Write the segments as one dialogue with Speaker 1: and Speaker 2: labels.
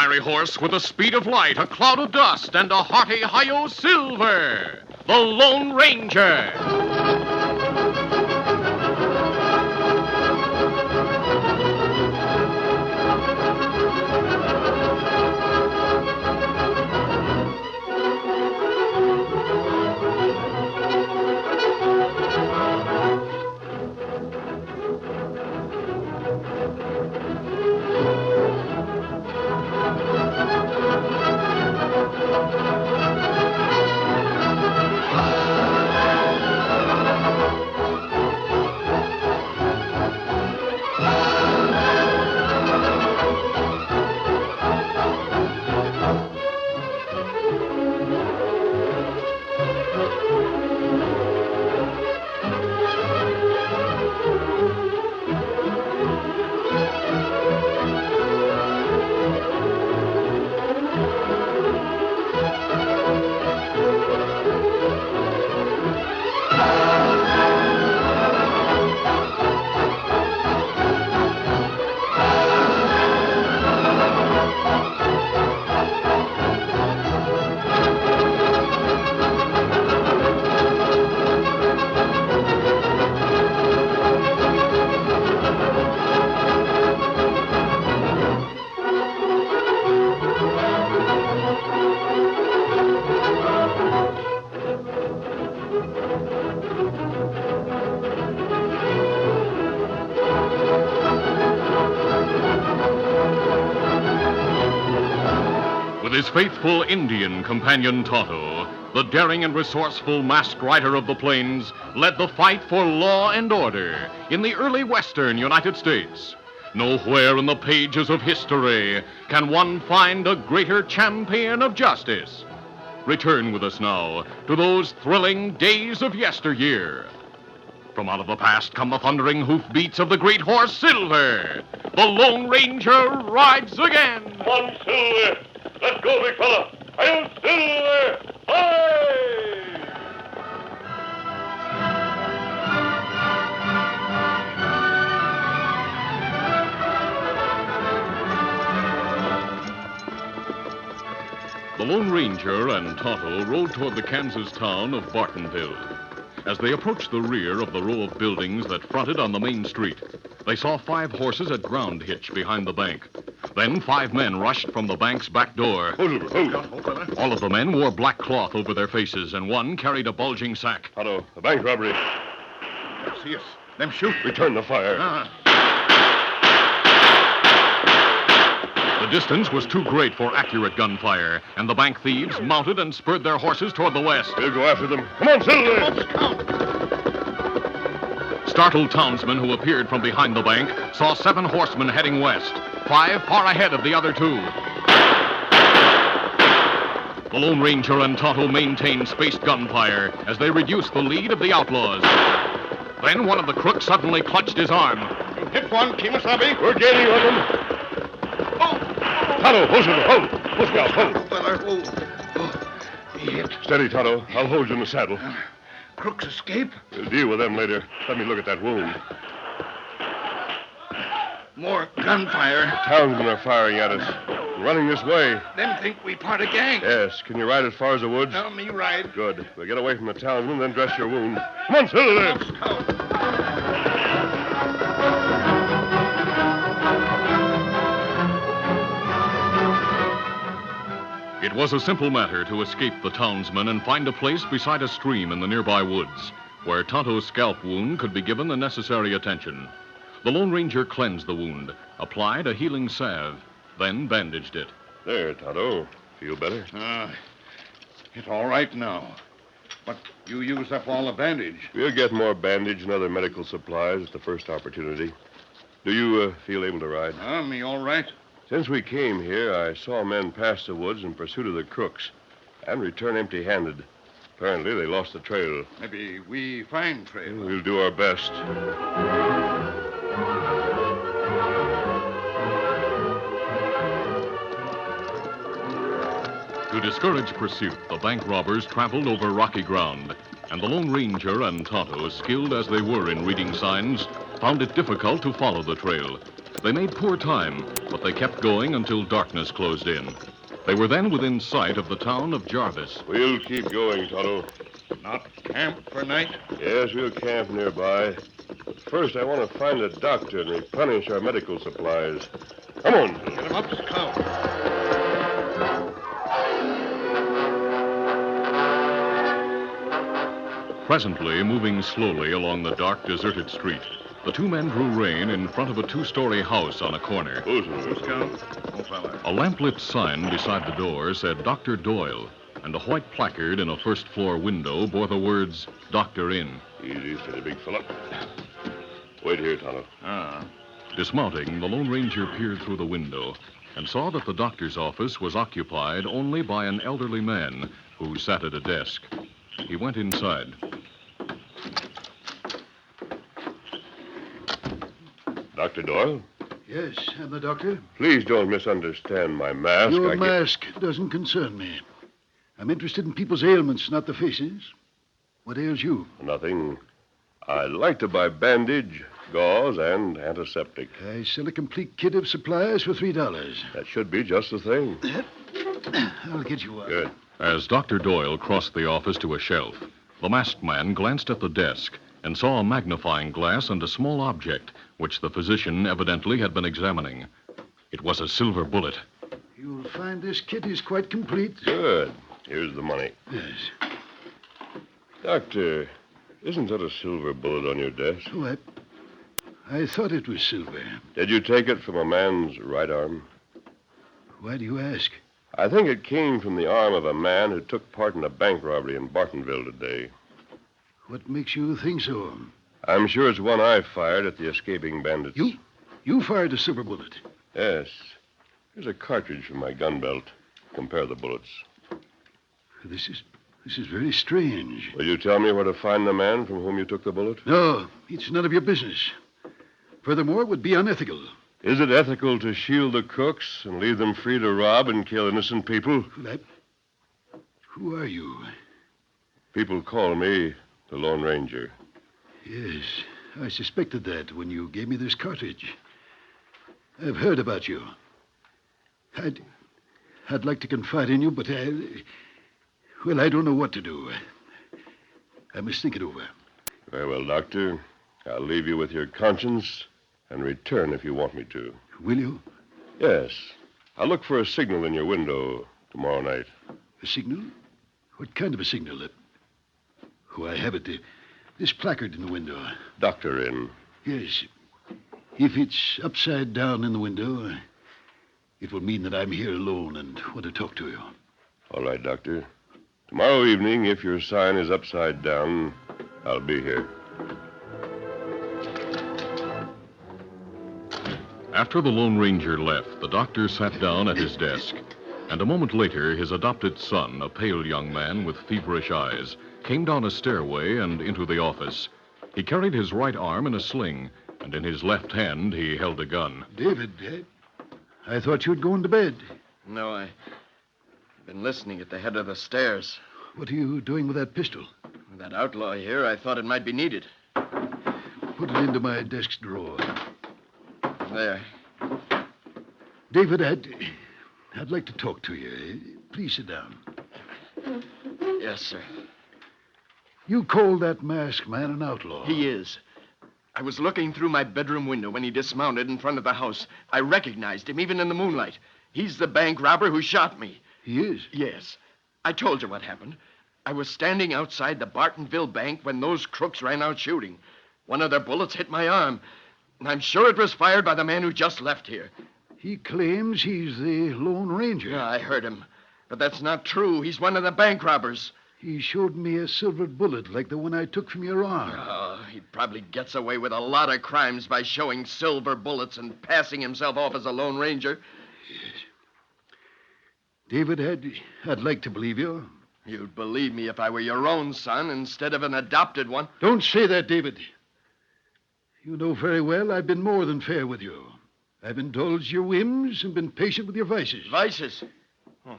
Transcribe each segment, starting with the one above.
Speaker 1: fiery horse with the speed of light, a cloud of dust, and a hearty hi-yo silver, the Lone Ranger. With his faithful Indian companion Tonto, the daring and resourceful masked rider of the plains led the fight for law and order in the early western United States. Nowhere in the pages of history can one find a greater champion of justice. Return with us now to those thrilling days of yesteryear. From out of the past come the thundering hoofbeats of the great horse Silver. The Lone Ranger rides again.
Speaker 2: Come on, Silver. Let's go, big fella. Hi-yo, Silver! Hi!
Speaker 1: The Lone Ranger and Tonto rode toward the Kansas town of Bartonville. As they approached the rear of the row of buildings that fronted on the main street, they saw 5 horses at ground hitch behind the bank. Then 5 men rushed from the bank's back door.
Speaker 2: Hold.
Speaker 1: All of the men wore black cloth over their faces, and one carried a bulging sack.
Speaker 2: Otto, a bank robbery.
Speaker 3: See us. Them shoot.
Speaker 2: Return the fire.
Speaker 1: The distance was too great for accurate gunfire, and the bank thieves mounted and spurred their horses toward the west.
Speaker 2: We'll go after them. Come on, Silver!
Speaker 1: Startled townsmen who appeared from behind the bank saw 7 horsemen heading west, 5 far ahead of the other 2. The Lone Ranger and Tonto maintained spaced gunfire as they reduced the lead of the outlaws. Then one of the crooks suddenly clutched his arm.
Speaker 3: You hit one, Kemosabe.
Speaker 2: We're gaining on them. Tonto, hold. Push now, hold.
Speaker 3: He hit.
Speaker 2: Steady, Tonto. I'll hold you in the saddle.
Speaker 3: Crooks escape?
Speaker 2: We'll deal with them later. Let me look at that wound.
Speaker 3: More gunfire.
Speaker 2: Townsmen are firing at us. Running this way.
Speaker 3: Them think we part of gang.
Speaker 2: Yes. Can you ride as far as the woods?
Speaker 3: Tell me ride.
Speaker 2: Good. We'll get away from the townsmen, then dress your wound. Come on, Silver.
Speaker 1: It was a simple matter to escape the townsmen and find a place beside a stream in the nearby woods, where Tonto's scalp wound could be given the necessary attention. The Lone Ranger cleansed the wound, applied a healing salve, then bandaged it.
Speaker 2: There, Tonto. Feel better?
Speaker 3: It's all right now. But you used up all the bandage.
Speaker 2: We'll get more bandage and other medical supplies at the first opportunity. Do you feel able to ride?
Speaker 3: Me all right.
Speaker 2: Since we came here, I saw men pass the woods in pursuit of the crooks and return empty-handed. Apparently, they lost the trail.
Speaker 3: Maybe we find trail.
Speaker 2: We'll do our best.
Speaker 1: To discourage pursuit, the bank robbers traveled over rocky ground, and the Lone Ranger and Tonto, skilled as they were in reading signs, found it difficult to follow the trail. They made poor time, but they kept going until darkness closed in. They were then within sight of the town of Jarvis.
Speaker 2: We'll keep going, Tonto.
Speaker 3: Not camp for night?
Speaker 2: Yes, we'll camp nearby. But first, I want to find a doctor and replenish our medical supplies. Come on.
Speaker 3: Get him up, Scout.
Speaker 1: Presently, moving slowly along the dark, deserted street, the two men drew rein in front of a two-story house on a corner.
Speaker 3: Scout. Oh, fella.
Speaker 1: A lamplit sign beside the door said Dr. Doyle, and a white placard in a first-floor window bore the words, Doctor In.
Speaker 2: Easy, steady, big fella. Wait here, Tonto.
Speaker 1: Dismounting, the Lone Ranger peered through the window and saw that the doctor's office was occupied only by an elderly man who sat at a desk. He went inside.
Speaker 2: Dr. Doyle?
Speaker 4: Yes, I'm the doctor.
Speaker 2: Please don't misunderstand my mask.
Speaker 4: Your mask doesn't concern me. I'm interested in people's ailments, not the faces. What ails you?
Speaker 2: Nothing. I'd like to buy bandage, gauze, and antiseptic.
Speaker 4: I sell a complete kit of supplies for $3.
Speaker 2: That should be just the thing.
Speaker 4: I'll get you one.
Speaker 2: Good.
Speaker 1: As Dr. Doyle crossed the office to a shelf, the masked man glanced at the desk and saw a magnifying glass and a small object, which the physician evidently had been examining. It was a silver bullet.
Speaker 4: You'll find this kit is quite complete.
Speaker 2: Good. Here's the money.
Speaker 4: Yes.
Speaker 2: Doctor, isn't that a silver bullet on your desk?
Speaker 4: Oh, I thought it was silver.
Speaker 2: Did you take it from a man's right arm?
Speaker 4: Why do you ask?
Speaker 2: I think it came from the arm of a man who took part in a bank robbery in Bartonville today.
Speaker 4: What makes you think so?
Speaker 2: I'm sure it's one I fired at the escaping bandits.
Speaker 4: You fired a silver bullet.
Speaker 2: Yes. Here's a cartridge from my gun belt. Compare the bullets.
Speaker 4: This is very strange.
Speaker 2: Will you tell me where to find the man from whom you took the bullet?
Speaker 4: No, it's none of your business. Furthermore, it would be unethical.
Speaker 2: Is it ethical to shield the crooks and leave them free to rob and kill innocent people?
Speaker 4: Who are you?
Speaker 2: People call me the Lone Ranger.
Speaker 4: Yes, I suspected that when you gave me this cartridge. I've heard about you. I'd like to confide in you, but I don't know what to do. I must think it over.
Speaker 2: Very well, Doctor. I'll leave you with your conscience and return if you want me to.
Speaker 4: Will you?
Speaker 2: Yes. I'll look for a signal in your window tomorrow night.
Speaker 4: A signal? What kind of a signal? I have it. This placard in the window.
Speaker 2: Doctor In.
Speaker 4: Yes. If it's upside down in the window, it will mean that I'm here alone and want to talk to you.
Speaker 2: All right, Doctor. Tomorrow evening, if your sign is upside down, I'll be here.
Speaker 1: After the Lone Ranger left, the doctor sat down at his desk. And a moment later, his adopted son, a pale young man with feverish eyes, came down a stairway and into the office. He carried his right arm in a sling, and in his left hand he held a gun.
Speaker 4: David, I thought you'd gone to bed.
Speaker 5: No, I've been listening at the head of the stairs.
Speaker 4: What are you doing with that pistol?
Speaker 5: With that outlaw here, I thought it might be needed.
Speaker 4: Put it into my desk drawer.
Speaker 5: There.
Speaker 4: David, I'd like to talk to you. Please sit down.
Speaker 5: Yes, sir.
Speaker 4: You called that masked man an outlaw.
Speaker 5: He is. I was looking through my bedroom window when he dismounted in front of the house. I recognized him, even in the moonlight. He's the bank robber who shot me.
Speaker 4: He is?
Speaker 5: Yes. I told you what happened. I was standing outside the Bartonville bank when those crooks ran out shooting. One of their bullets hit my arm. And I'm sure it was fired by the man who just left here.
Speaker 4: He claims he's the Lone Ranger.
Speaker 5: Yeah, I heard him. But that's not true. He's one of the bank robbers.
Speaker 4: He showed me a silver bullet like the one I took from your arm.
Speaker 5: Oh, he probably gets away with a lot of crimes by showing silver bullets and passing himself off as a Lone Ranger.
Speaker 4: Yes. David, I'd like to believe you.
Speaker 5: You'd believe me if I were your own son instead of an adopted one.
Speaker 4: Don't say that, David. You know very well I've been more than fair with you. I've indulged your whims and been patient with your vices.
Speaker 5: Vices? Oh,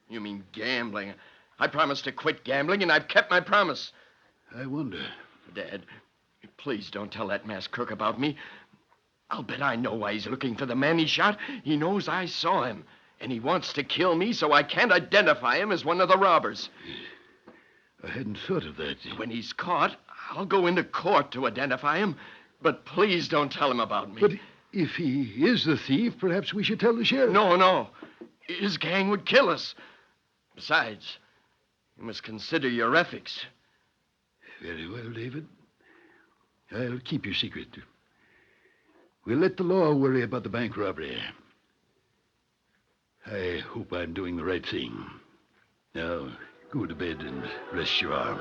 Speaker 5: you mean gambling. I promised to quit gambling, and I've kept my promise.
Speaker 4: I wonder.
Speaker 5: Dad, please don't tell that masked crook about me. I'll bet I know why he's looking for the man he shot. He knows I saw him, and he wants to kill me so I can't identify him as one of the robbers.
Speaker 4: I hadn't thought of that.
Speaker 5: When he's caught, I'll go into court to identify him, but please don't tell him about me.
Speaker 4: But if he is the thief, perhaps we should tell the sheriff.
Speaker 5: No. His gang would kill us. Besides, you must consider your ethics.
Speaker 4: Very well, David. I'll keep your secret. We'll let the law worry about the bank robbery. I hope I'm doing the right thing. Now, go to bed and rest your arm.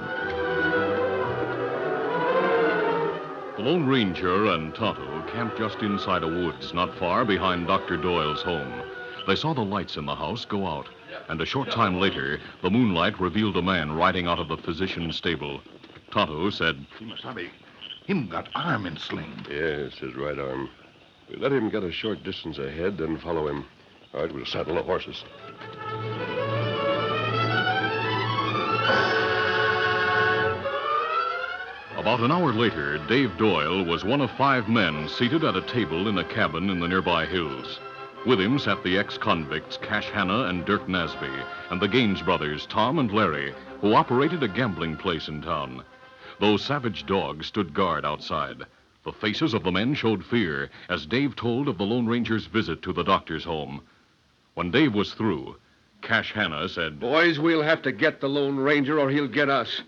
Speaker 1: The Lone Ranger and Tonto camped just inside a woods not far behind Dr. Doyle's home. They saw the lights in the house go out, and a short time later, the moonlight revealed a man riding out of the physician's stable. Tonto said,
Speaker 3: Kimasabi, him got arm in sling.
Speaker 2: Yes, his right arm. We let him get a short distance ahead, then follow him. All right, we'll saddle the horses.
Speaker 1: About an hour later, Dave Doyle was one of 5 men seated at a table in a cabin in the nearby hills. With him sat the ex-convicts Cash Hanna and Dirk Nasby, and the Gaines brothers, Tom and Larry, who operated a gambling place in town. Those savage dogs stood guard outside. The faces of the men showed fear as Dave told of the Lone Ranger's visit to the doctor's home. When Dave was through, Cash Hanna said,
Speaker 6: Boys, we'll have to get the Lone Ranger or he'll get us.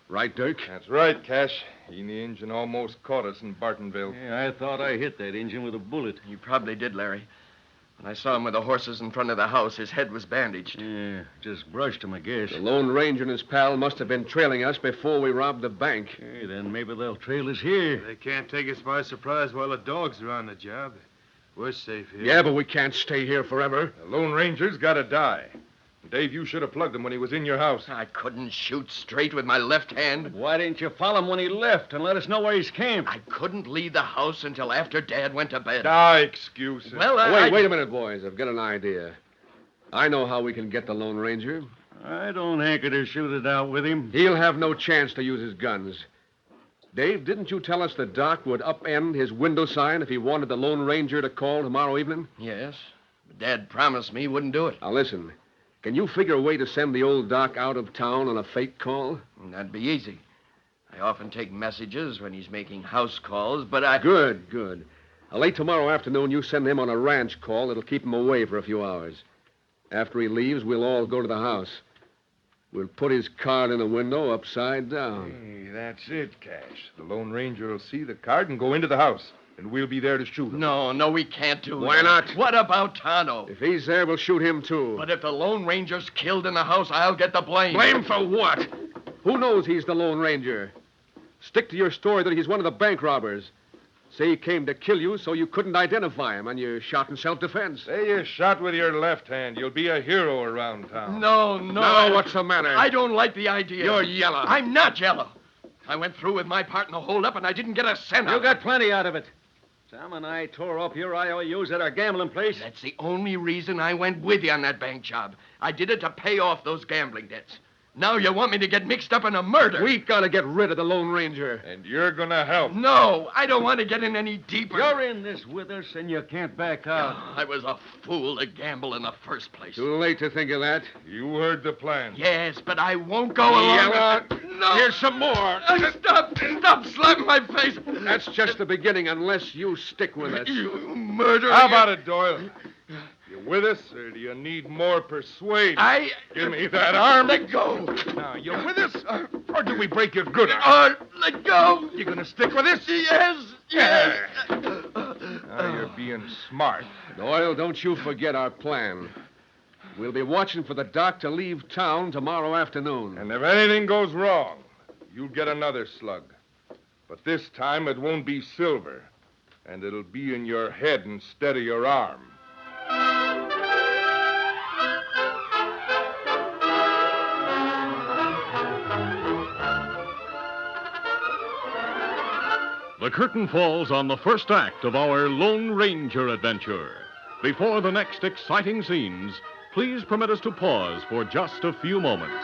Speaker 6: Right, Dirk?
Speaker 7: That's right, Cash. He and the engine almost caught us in Bartonville.
Speaker 8: Yeah, I thought I hit that engine with a bullet.
Speaker 5: You probably did, Larry. When I saw him with the horses in front of the house, his head was bandaged.
Speaker 8: Yeah, just brushed him, I guess.
Speaker 6: The Lone Ranger and his pal must have been trailing us before we robbed the bank.
Speaker 8: Hey, then maybe they'll trail us here.
Speaker 7: They can't take us by surprise while the dogs are on the job. We're safe here.
Speaker 6: Yeah, but we can't stay here forever.
Speaker 7: The Lone Ranger's got to die. Dave, you should have plugged him when he was in your house.
Speaker 5: I couldn't shoot straight with my left hand.
Speaker 8: Why didn't you follow him when he left and let us know where he's camped?
Speaker 5: I couldn't leave the house until after Dad went to bed.
Speaker 7: Excuses.
Speaker 5: Well,
Speaker 6: Wait a minute, boys. I've got an idea. I know how we can get the Lone Ranger.
Speaker 8: I don't hanker to shoot it out with him.
Speaker 6: He'll have no chance to use his guns. Dave, didn't you tell us the doc would upend his window sign if he wanted the Lone Ranger to call tomorrow evening?
Speaker 5: Yes. But Dad promised me he wouldn't do it.
Speaker 6: Now, listen. Can you figure a way to send the old doc out of town on a fake call?
Speaker 5: That'd be easy. I often take messages when he's making house calls, but I...
Speaker 6: Good. Late tomorrow afternoon, you send him on a ranch call that'll keep him away for a few hours. After he leaves, we'll all go to the house. We'll put his card in the window upside down.
Speaker 7: Hey, that's it, Cash. The Lone Ranger will see the card and go into the house, and we'll be there to shoot him.
Speaker 5: No, we can't do that.
Speaker 6: Why not?
Speaker 5: What about Tonto?
Speaker 6: If he's there, we'll shoot him, too.
Speaker 5: But if the Lone Ranger's killed in the house, I'll get the blame.
Speaker 6: Blame for what? Who knows he's the Lone Ranger? Stick to your story that he's one of the bank robbers. Say he came to kill you so you couldn't identify him and you shot in self-defense.
Speaker 7: Say you shot with your left hand. You'll be a hero around town.
Speaker 5: No.
Speaker 6: Now, what's the matter?
Speaker 5: I don't like the idea.
Speaker 6: You're yellow.
Speaker 5: I'm not yellow. I went through with my part in the holdup, and I didn't get a cent
Speaker 8: You
Speaker 5: out.
Speaker 8: got plenty out of it. Sam and I tore up your IOUs at our gambling place.
Speaker 5: That's the only reason I went with you on that bank job. I did it to pay off those gambling debts. Now you want me to get mixed up in a murder.
Speaker 6: We've got to get rid of the Lone Ranger.
Speaker 7: And you're gonna help.
Speaker 5: No, I don't want to get in any deeper.
Speaker 8: You're in this with us, and you can't back out.
Speaker 5: I was a fool to gamble in the first place.
Speaker 6: Too late to think of that.
Speaker 7: You heard the plan.
Speaker 5: Yes, but I won't go along.
Speaker 6: Yellow.
Speaker 5: No.
Speaker 6: Here's some more.
Speaker 5: Stop slapping my face.
Speaker 6: That's just the beginning unless you stick with us.
Speaker 5: You murderer.
Speaker 7: How about it, Doyle? You with us, or do you need more persuasion? Give me that arm.
Speaker 5: Let go.
Speaker 7: Now, you with us, or do we break your good arm?
Speaker 5: Let go.
Speaker 7: You gonna stick with us?
Speaker 5: Yes.
Speaker 7: Now you're being smart.
Speaker 6: Doyle, don't you forget our plan. We'll be watching for the doc to leave town tomorrow afternoon.
Speaker 7: And if anything goes wrong, you'll get another slug. But this time it won't be silver, and it'll be in your head instead of your arm.
Speaker 1: The curtain falls on the first act of our Lone Ranger adventure. Before the next exciting scenes, please permit us to pause for just a few moments.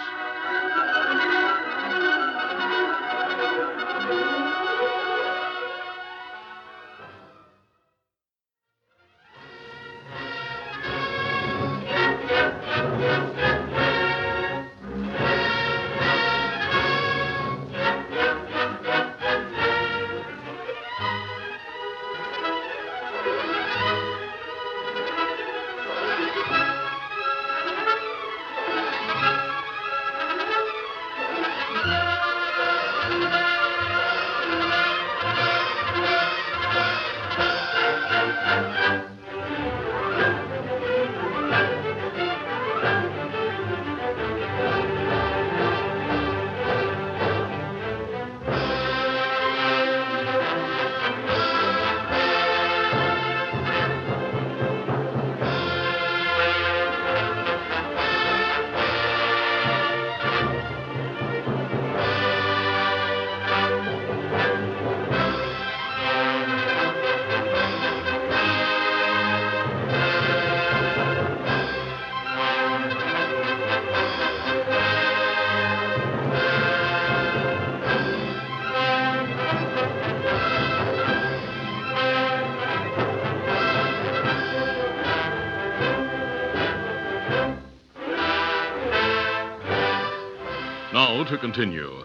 Speaker 1: tomorrow to continue.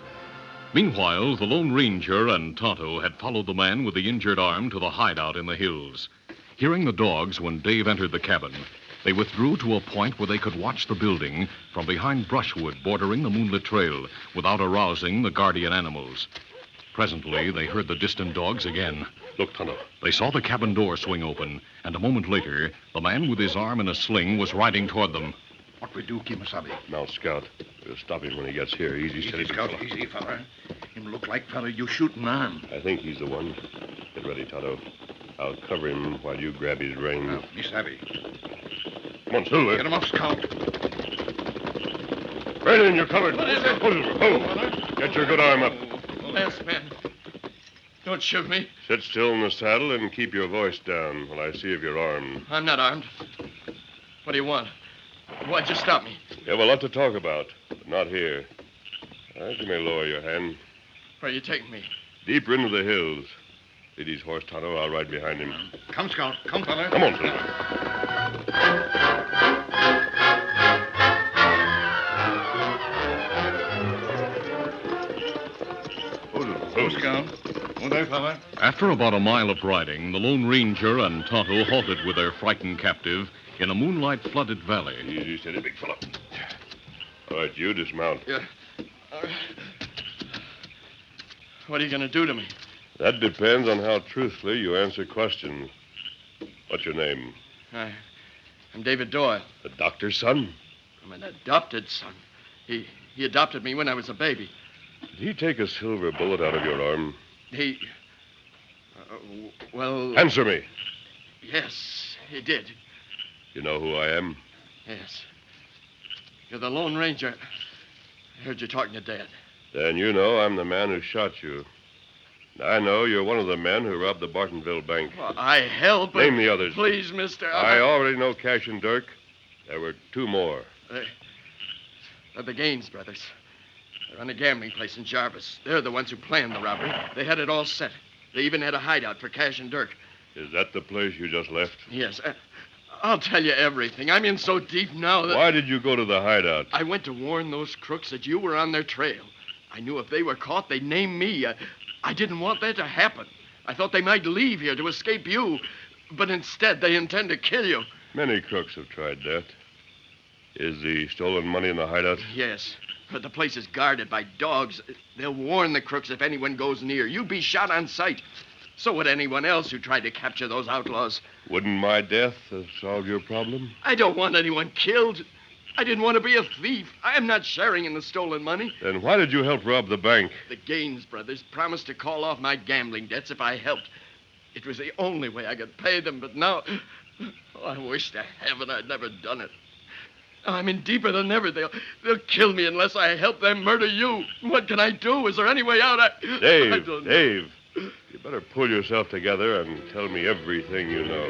Speaker 1: Meanwhile, the Lone Ranger and Tonto had followed the man with the injured arm to the hideout in the hills. Hearing the dogs when Dave entered the cabin, they withdrew to a point where they could watch the building from behind brushwood bordering the moonlit trail without arousing the guardian animals. Presently, they heard the distant dogs again.
Speaker 2: Look, Tonto.
Speaker 1: They saw the cabin door swing open, and a moment later, the man with his arm in a sling was riding toward them.
Speaker 4: What we do, Kimasabi?
Speaker 2: Now, Scout. We'll stop him when he gets here. Easy, steady.
Speaker 4: Easy, Scout. Easy, fella. Him look like fella you shooting on.
Speaker 2: I think he's the one. Get ready, Tonto. I'll cover him while you grab his reins.
Speaker 4: Now, me savvy.
Speaker 2: Come on, Silver.
Speaker 4: Get him off, Scout.
Speaker 2: Right in, you're covered.
Speaker 5: What is it?
Speaker 2: Oh, Silver. Oh. Get your good arm up.
Speaker 5: Yes, man. Don't shoot me.
Speaker 2: Sit still in the saddle and keep your voice down while I see if you're armed.
Speaker 5: I'm not armed. What do you want? Why'd you stop me?
Speaker 2: You have a lot to talk about, but not here. All right, you may lower your hand.
Speaker 5: Where are you taking me?
Speaker 2: Deeper into the hills. Lead his horse, Tonto. I'll ride behind him.
Speaker 4: Come, Scout. Come, fella.
Speaker 2: Come on, Silver.
Speaker 4: Oh, Scout. Oh, there, fella.
Speaker 1: After about a mile of riding, the Lone Ranger and Tonto halted with their frightened captive in a moonlight-flooded valley.
Speaker 2: Easy, steady, big fellow. All right, you dismount.
Speaker 5: Yeah. What are you going to do to me?
Speaker 2: That depends on how truthfully you answer questions. What's your name?
Speaker 5: I'm David Doyle.
Speaker 2: The doctor's son?
Speaker 5: I'm an adopted son. He adopted me when I was a baby.
Speaker 2: Did he take a silver bullet out of your arm?
Speaker 5: Well...
Speaker 2: Answer me.
Speaker 5: Yes, he did.
Speaker 2: You know who I am?
Speaker 5: Yes. You're the Lone Ranger. I heard you talking to Dad.
Speaker 2: Then you know I'm the man who shot you. I know you're one of the men who robbed the Bartonville Bank.
Speaker 5: Well, I helped, but...
Speaker 2: Name the others.
Speaker 5: Please, mister.
Speaker 2: I already know Cash and Dirk. There were two more.
Speaker 5: They're the Gaines brothers. They run a gambling place in Jarvis. They're the ones who planned the robbery. They had it all set. They even had a hideout for Cash and Dirk.
Speaker 2: Is that the place you just left?
Speaker 5: Yes. I'll tell you everything. I'm in so deep now that...
Speaker 2: Why did you go to the hideout?
Speaker 5: I went to warn those crooks that you were on their trail. I knew if they were caught, they'd name me. I didn't want that to happen. I thought they might leave here to escape you. But instead, they intend to kill you.
Speaker 2: Many crooks have tried that. Is the stolen money in the hideout?
Speaker 5: Yes. But the place is guarded by dogs. They'll warn the crooks if anyone goes near. You'd be shot on sight. So would anyone else who tried to capture those outlaws.
Speaker 2: Wouldn't my death have solved your problem?
Speaker 5: I don't want anyone killed. I didn't want to be a thief. I am not sharing in the stolen money.
Speaker 2: Then why did you help rob the bank?
Speaker 5: The Gaines brothers promised to call off my gambling debts if I helped. It was the only way I could pay them, but now... Oh, I wish to heaven I'd never done it. I'm in deeper than ever. They'll kill me unless I help them murder you. What can I do? Is there any way out?
Speaker 2: Dave,
Speaker 5: I don't know.
Speaker 2: Dave, you better pull yourself together and tell me everything you know.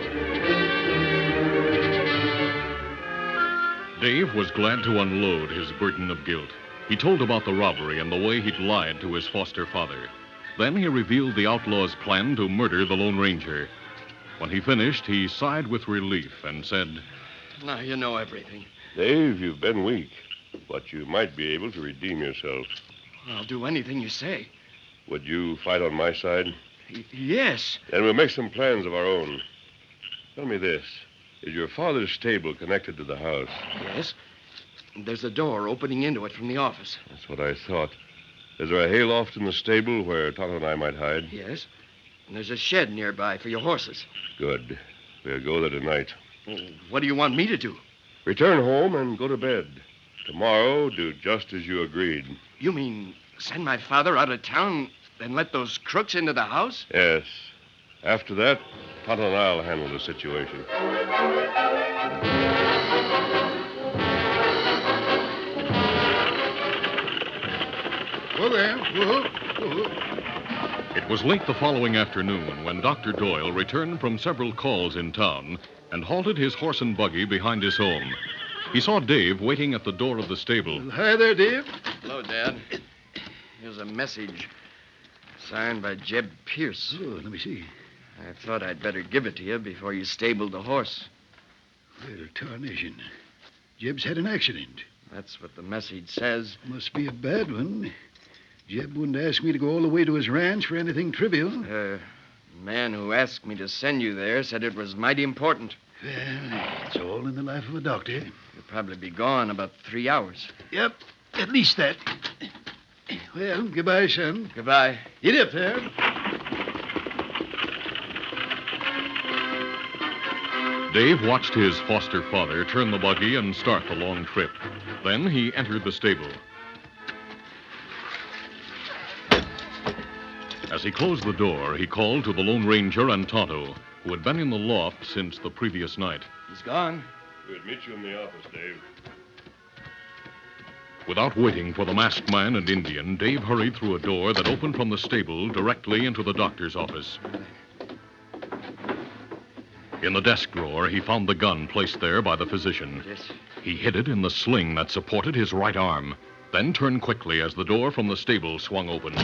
Speaker 1: Dave was glad to unload his burden of guilt. He told about the robbery and the way he'd lied to his foster father. Then he revealed the outlaw's plan to murder the Lone Ranger. When he finished, he sighed with relief and said,
Speaker 5: Now you know everything.
Speaker 2: Dave, you've been weak, but you might be able to redeem yourself.
Speaker 5: I'll do anything you say.
Speaker 2: Would you fight on my side?
Speaker 5: Yes.
Speaker 2: Then we'll make some plans of our own. Tell me this. Is your father's stable connected to the house?
Speaker 5: Yes. There's a door opening into it from the office.
Speaker 2: That's what I thought. Is there a hayloft in the stable where Tonto and I might hide?
Speaker 5: Yes. And there's a shed nearby for your horses.
Speaker 2: Good. We'll go there tonight.
Speaker 5: What do you want me to do?
Speaker 2: Return home and go to bed. Tomorrow, do just as you agreed.
Speaker 5: You mean send my father out of town, then let those crooks into the house?
Speaker 2: Yes. After that, Tonto and I'll handle the situation.
Speaker 4: Whoa there. Whoa.
Speaker 1: It was late the following afternoon when Dr. Doyle returned from several calls in town and halted his horse and buggy behind his home. He saw Dave waiting at the door of the stable.
Speaker 4: Hi there, Dave.
Speaker 5: Hello, Dad. Here's a message signed by Jeb Pierce.
Speaker 4: Oh, let me see.
Speaker 5: I thought I'd better give it to you before you stabled the horse.
Speaker 4: Well, tarnation. Jeb's had an accident.
Speaker 5: That's what the message says.
Speaker 4: Must be a bad one. Jeb wouldn't ask me to go all the way to his ranch for anything trivial.
Speaker 5: The man who asked me to send you there said it was mighty important.
Speaker 4: Well, it's all in the life of a doctor.
Speaker 5: You'll probably be gone about 3 hours.
Speaker 4: Yep, at least that. Well, goodbye, son.
Speaker 5: Goodbye.
Speaker 4: Get up there.
Speaker 1: Dave watched his foster father turn the buggy and start the long trip. Then he entered the stable. As he closed the door, he called to the Lone Ranger and Tonto, who had been in the loft since the previous night.
Speaker 5: He's gone.
Speaker 2: We'll meet you in the office, Dave.
Speaker 1: Without waiting for the masked man and Indian, Dave hurried through a door that opened from the stable directly into the doctor's office. In the desk drawer, he found the gun placed there by the physician.
Speaker 5: Yes.
Speaker 1: He hid it in the sling that supported his right arm, then turned quickly as the door from the stable swung open.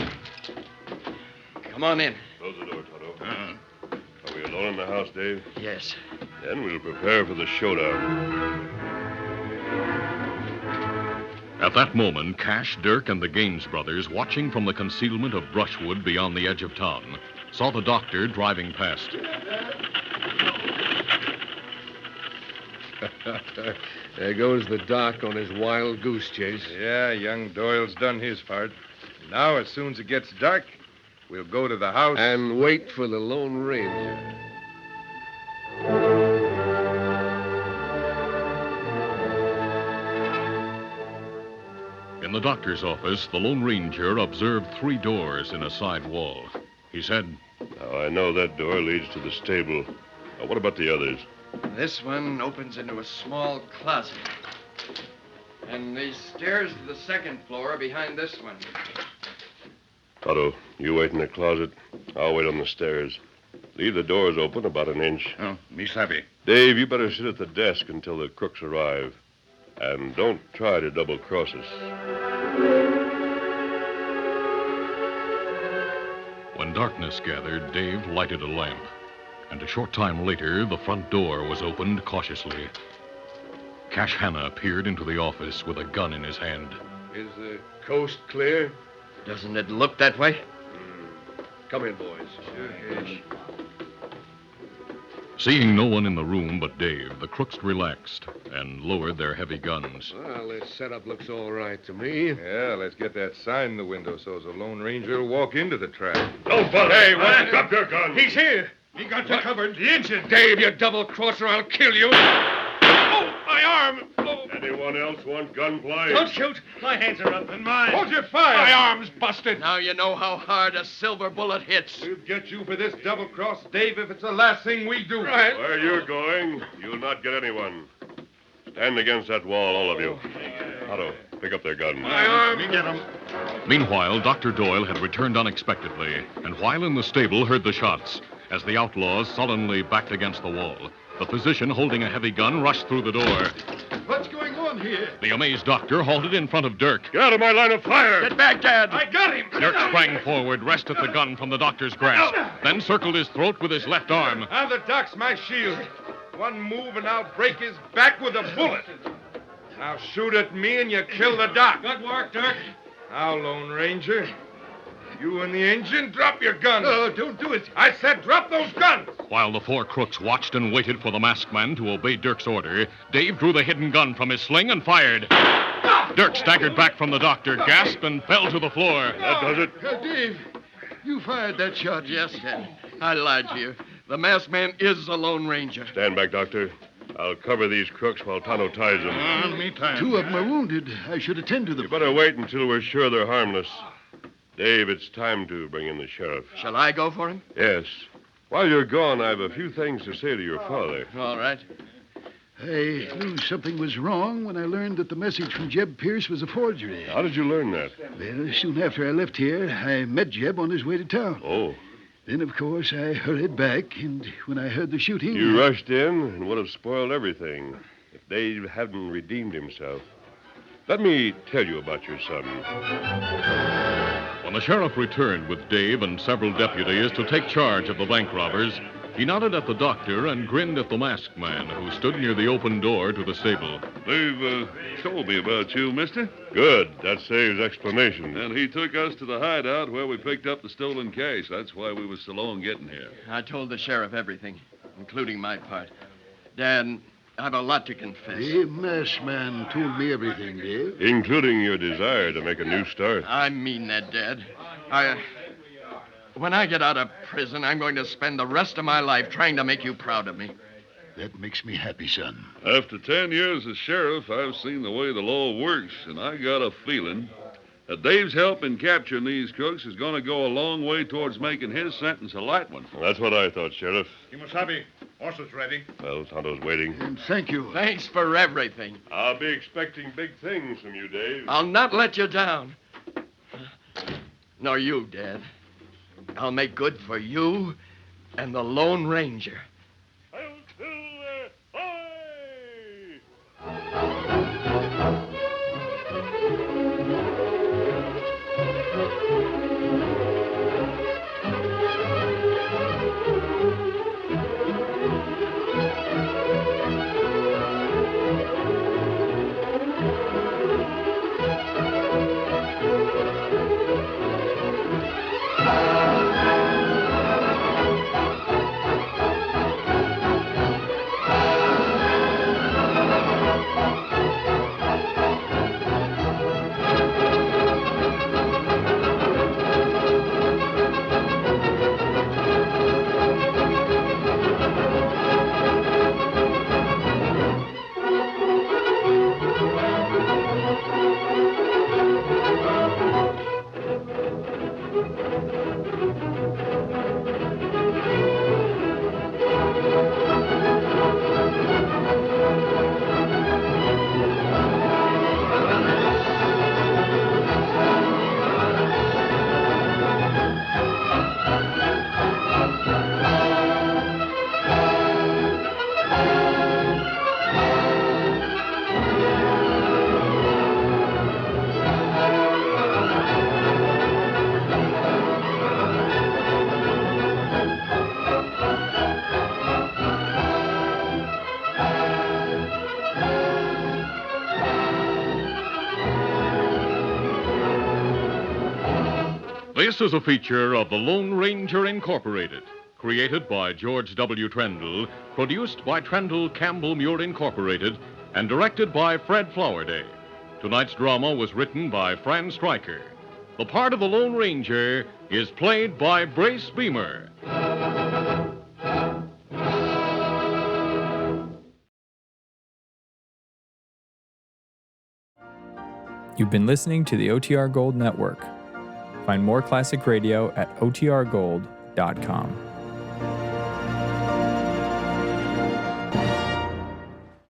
Speaker 5: Come on in.
Speaker 2: Close the door, Toto. Are we alone in the house, Dave?
Speaker 5: Yes.
Speaker 2: Then we'll prepare for the showdown.
Speaker 1: At that moment, Cash, Dirk, and the Gaines brothers, watching from the concealment of brushwood beyond the edge of town, saw the doctor driving past.
Speaker 6: There goes the doc on his wild goose chase.
Speaker 7: Yeah, young Doyle's done his part. Now, as soon as it gets dark, we'll go to the house.
Speaker 6: And wait for the Lone Ranger.
Speaker 1: In the doctor's office, the Lone Ranger observed 3 doors in a side wall. He said,
Speaker 2: Now, I know that door leads to the stable. Now, what about the others?
Speaker 5: This one opens into a small closet. And these stairs to the second floor are behind this one.
Speaker 2: Toto, you wait in the closet. I'll wait on the stairs. Leave the doors open about an inch.
Speaker 3: Oh, me savvy.
Speaker 2: Dave, you better sit at the desk until the crooks arrive. And don't try to double-cross us.
Speaker 1: When darkness gathered, Dave lighted a lamp. And a short time later, the front door was opened cautiously. Cash Hanna peered into the office with a gun in his hand.
Speaker 6: Is the coast clear?
Speaker 5: Doesn't it look that way?
Speaker 6: Come in, boys. Sure.
Speaker 1: Seeing no one in the room but Dave, the crooks relaxed and lowered their heavy guns.
Speaker 6: Well, this setup looks all right to me.
Speaker 7: Yeah, let's get that sign in the window so the Lone Ranger will walk into the trap.
Speaker 2: Don't bother! Hey, what? Drop your gun!
Speaker 3: He's here. He got you covered. The engine. Dave, you double-crosser, I'll kill you. Oh, my arm. Oh.
Speaker 2: Anyone else want gunplay?
Speaker 3: Don't shoot. My hands are up. And mine.
Speaker 7: Hold your fire!
Speaker 3: My arm's busted.
Speaker 5: Now you know how hard a silver bullet hits.
Speaker 7: We'll get you for this double-cross, Dave, if it's the last thing we do.
Speaker 3: Right.
Speaker 2: Where you're going, you'll not get anyone. Stand against that wall, all of you. Otto, pick up their guns.
Speaker 3: My arm. We get him.
Speaker 1: Meanwhile, Dr. Doyle had returned unexpectedly, and while in the stable heard the shots. As the outlaws sullenly backed against the wall, the physician holding a heavy gun rushed through the door.
Speaker 4: What's going on here?
Speaker 1: The amazed doctor halted in front of Dirk.
Speaker 2: Get out of my line of fire!
Speaker 5: Get back, Dad.
Speaker 3: I got him.
Speaker 1: Dirk sprang forward, wrested the gun from the doctor's grasp, then circled his throat with his left arm.
Speaker 7: Now the doc's my shield. One move and I'll break his back with a bullet. Now shoot at me and you kill the doc.
Speaker 3: Good work, Dirk.
Speaker 7: Now, Lone Ranger, you and the engine, drop your guns.
Speaker 3: Oh, don't do it.
Speaker 7: I said drop those guns.
Speaker 1: While the 4 crooks watched and waited for the masked man to obey Dirk's order, Dave drew the hidden gun from his sling and fired. Dirk staggered back from the doctor, gasped, and fell to the floor.
Speaker 2: That does it.
Speaker 4: Dave, you fired that shot.
Speaker 5: Yes, Dad. I lied to you. The masked man is a Lone Ranger.
Speaker 2: Stand back, Doctor. I'll cover these crooks while Tonto ties them.
Speaker 3: Me time.
Speaker 4: 2 of them are wounded. I should attend to
Speaker 2: You
Speaker 4: them.
Speaker 2: better wait until we're sure they're harmless. Dave, it's time to bring in the sheriff.
Speaker 5: Shall I go for him?
Speaker 2: Yes. While you're gone, I have a few things to say to your father.
Speaker 5: All right.
Speaker 4: I knew something was wrong when I learned that the message from Jeb Pierce was a forgery.
Speaker 2: How did you learn that?
Speaker 4: Well, soon after I left here, I met Jeb on his way to town.
Speaker 2: Oh,
Speaker 4: Then, of course, I hurried back, and when I heard the shooting...
Speaker 2: you rushed in and would have spoiled everything if Dave hadn't redeemed himself. Let me tell you about your son.
Speaker 1: When the sheriff returned with Dave and several deputies to take charge of the bank robbers, He nodded at the doctor and grinned at the masked man who stood near the open door to the stable.
Speaker 9: They've told me about you, mister.
Speaker 2: Good. That saves explanation.
Speaker 9: And he took us to the hideout where we picked up the stolen cash. That's why we was so long getting here.
Speaker 5: I told the sheriff everything, including my part. Dad, I have a lot to confess.
Speaker 4: The masked man told me everything, Dave.
Speaker 2: Including your desire to make a new start.
Speaker 5: I mean that, Dad. When I get out of prison, I'm going to spend the rest of my life trying to make you proud of me.
Speaker 4: That makes me happy, son.
Speaker 9: After 10 years as sheriff, I've seen the way the law works, and I got a feeling that Dave's help in capturing these crooks is going to go a long way towards making his sentence a light one.
Speaker 2: Well, that's what I thought, Sheriff.
Speaker 3: Kimosabe, horses ready.
Speaker 2: Well, Tonto's waiting.
Speaker 4: And thank you.
Speaker 5: Thanks for everything.
Speaker 2: I'll be expecting big things from you, Dave.
Speaker 5: I'll not let you down. Nor you, Dad. I'll make good for you and the Lone Ranger.
Speaker 1: This is a feature of the Lone Ranger Incorporated, created by George W. Trendle, produced by Trendle Campbell Muir Incorporated, and directed by Fred Flowerday. Tonight's drama was written by Fran Stryker. The part of the Lone Ranger is played by Brace Beamer.
Speaker 10: You've been listening to the OTR Gold Network. Find more classic radio at otrgold.com.